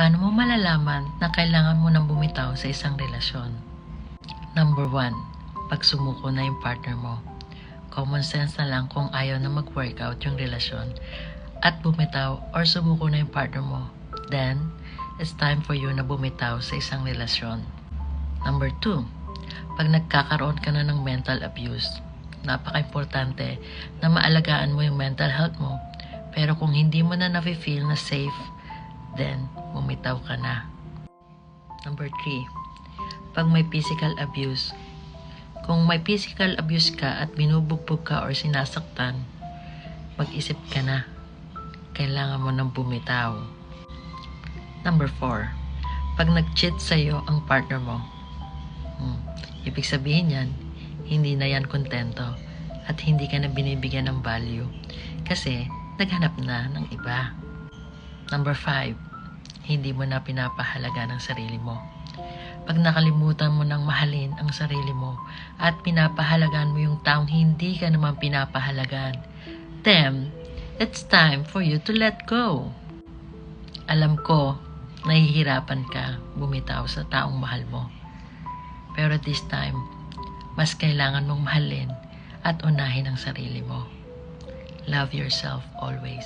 Paano mo malalaman na kailangan mo nang bumitaw sa isang relasyon? Number 1, pag sumuko na yung partner mo. Common sense na lang kung ayaw na mag-workout yung relasyon at bumitaw or sumuko na yung partner mo. Then, it's time for you na bumitaw sa isang relasyon. Number 2, pag nagkakaroon ka na ng mental abuse, napaka-importante na maalagaan mo yung mental health mo. Pero kung hindi mo na nafe-feel na safe, then bumitaw ka na. Number 3, pag may physical abuse. Kung may physical abuse ka at binubugbog ka or sinasaktan, mag-isip ka na. Kailangan mo nang bumitaw. Number 4, pag nag-cheat sa'yo ang partner mo, ibig sabihin yan, hindi na yan kontento at hindi ka na binibigyan ng value kasi naghanap na ng iba. Number 5, hindi mo na pinapahalaga ng sarili mo. Pag nakalimutan mo ng mahalin ang sarili mo at pinapahalagan mo yung taong hindi ka naman pinapahalagan, then, it's time for you to let go. Alam ko, nahihirapan ka bumitaw sa taong mahal mo. Pero this time, mas kailangan mong mahalin at unahin ang sarili mo. Love yourself always.